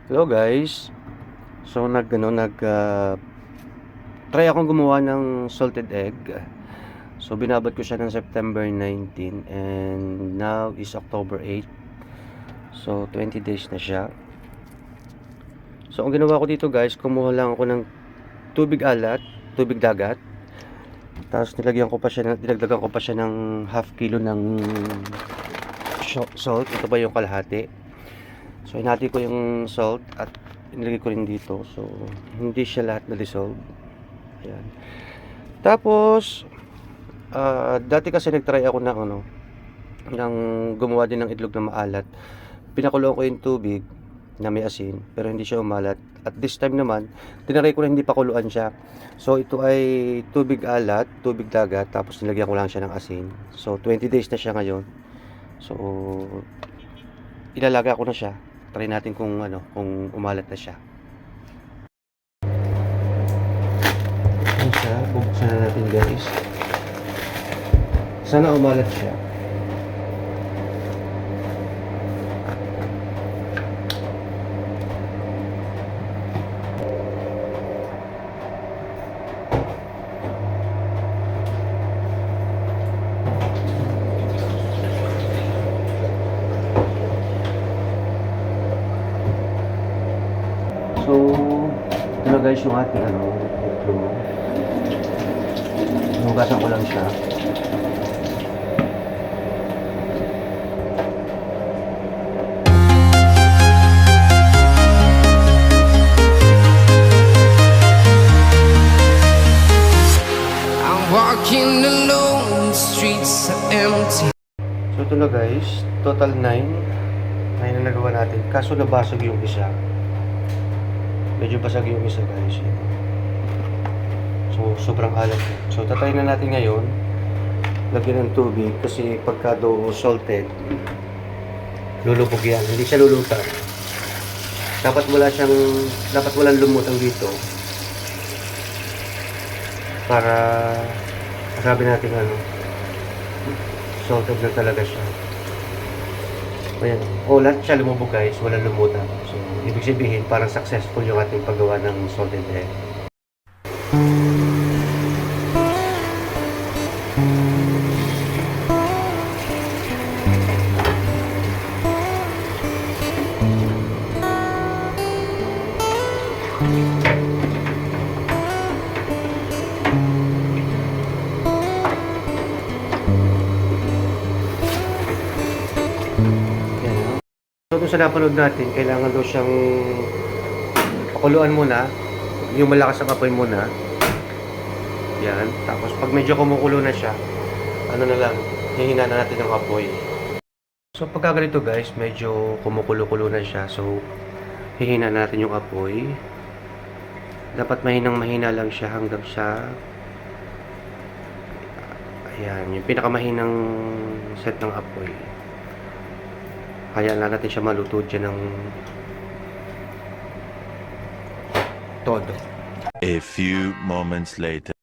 Hello guys. So try akong gumawa ng salted egg. So binabad ko siya ng September 19 and now is October 8. So 20 days na siya. So ang ginawa ko dito guys, kumuha lang ako ng tubig dagat. Tapos dinagdagan ko pa siya ng half kilo ng salt. Ito ba yung kalahati? So hinati ko yung salt at inilagay ko rin dito. So hindi siya lahat na dissolve. Ayan. Tapos dati kasi nagtry ako ng gumawa din ng itlog na maalat. Pinakuloan ko yung tubig na may asin pero hindi siya umalat. At this time naman, tinry ko na hindi pakuluan siya. So ito ay tubig dagat, tapos nilagyan ko lang siya ng asin. So 20 days na siya ngayon. So ilalaga ko na siya. Try natin kung umalat na siya. Ayan siya, bubuksan na natin guys. Sana umalat siya. So, ito na guys yung ating itlog. Hugasan ko lang siya. I'm walking alone, the streets are empty. So ito na guys, total 9 na nagawa natin. Kaso nabasag yung isa. Medyo basag yung isa guys. So sobrang alat. So tatry na natin ngayon. Lagyan ng tubig kasi pagka daw salted, lulubog yan. Hindi siya lulutang. Dapat walang lumutang dito. Para masabi natin salted na talaga siya. Ayan. Lahat siya lumubog guys, walang lumutang. So, ibig sabihin, parang successful yung ating paggawa ng salted egg. So, dun sa napanood natin, kailangan daw siyang pakuluan muna. Yung malakas ang apoy muna. Yan. Tapos, pag medyo kumukulo na siya, hihina na natin ang apoy. So, pagka ganito guys, medyo kumukulo-kulo na siya. So, hihina na natin yung apoy. Dapat mahina lang siya hanggang sa ayan, yung pinakamahinang set ng apoy. Hayaan lang natin siya maluto dyan ng todo. A few moments later.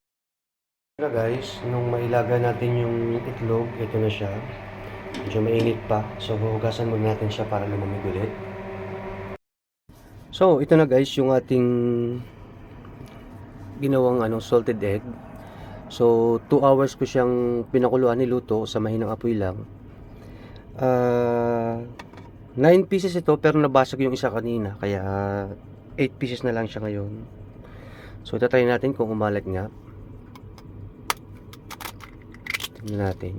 Na guys, nung mailaga natin yung itlog, ito na siya. Medyo mainit pa. So, hugasan muna natin siya para lumamig ulit. So, ito na guys, yung ating ginawang salted egg. So, 2 hours ko siyang pinakuluan, niluto sa mahinang apoy lang. 9 pieces ito pero nabasag yung isa kanina kaya 8 pieces na lang siya ngayon. So tatry natin kung umalat nga. Tingnan natin.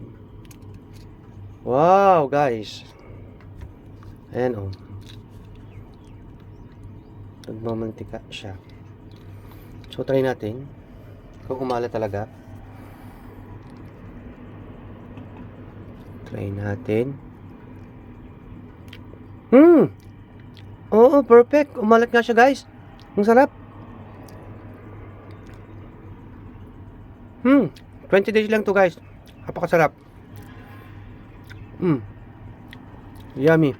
Wow guys, ayan nagmamantika siya. So try natin kung umalat talaga. Try natin. Oo, perfect. Umalat nga siya, guys. Ang sarap. 20 days lang to, guys. Napakasarap. Yummy.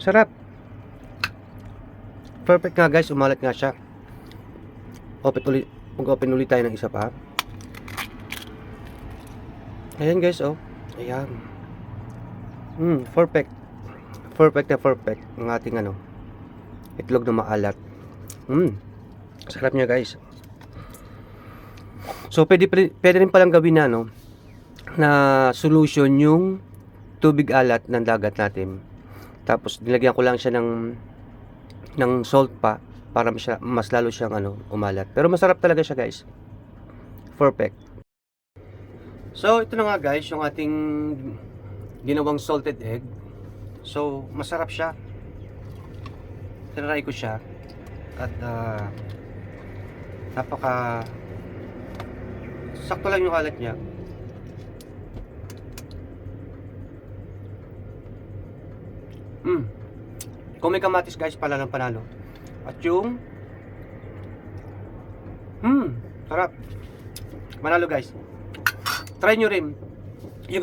Sarap. Perfect nga, guys. Umalat nga siya. Mag-open ulit tayo ng isa pa. Ayan, guys, Ayan. Perfect. perfect na perfect ang ating ano, itlog na maalat. Sarap niya guys. So pwede rin palang gawin na no, na solution yung tubig alat ng dagat natin. Tapos nilagyan ko lang siya ng salt pa para mas lalo siyang ano, umalat. Pero masarap talaga siya guys. Perfect. So ito na nga guys yung ating ginawang salted egg. So masarap siya. Tinry ko siya at napaka sakto lang yung alat niya. Kung may kamatis guys, pala ng panalo. At yung sarap. Manalo guys. Try nyo rin.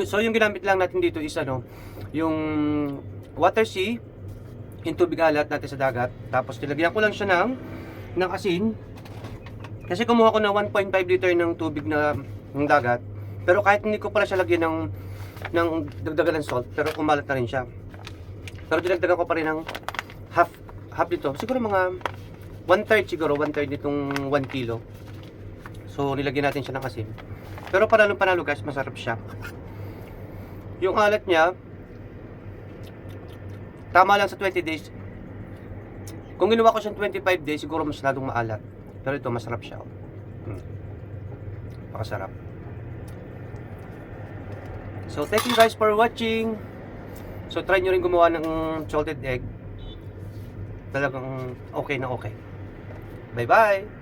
So yung ginamit lang natin dito is ano, yung water sea, yung tubig alat natin sa dagat. Tapos nilagyan ko lang siya ng asin. Kasi kumuha ko na 1.5 liter ng tubig ng dagat. Pero kahit hindi ko pala siya lagyan ng dagdagan ng salt, pero kumalat na rin siya. Pero dinagdagan ko pa rin ng half dito. Siguro mga 1/3 siguro, 1/3 nitong 1 kilo. So nilagyan natin siya ng asin. Pero panalo guys, masarap siya. Yung alat niya tama lang sa 20 days. Kung ginawa ko siyang 25 days, siguro mas lalong maalat. Pero ito masarap siya. Pakasarap. So thank you guys for watching. So try nyo rin gumawa ng salted egg. Talagang okay na okay. Bye bye!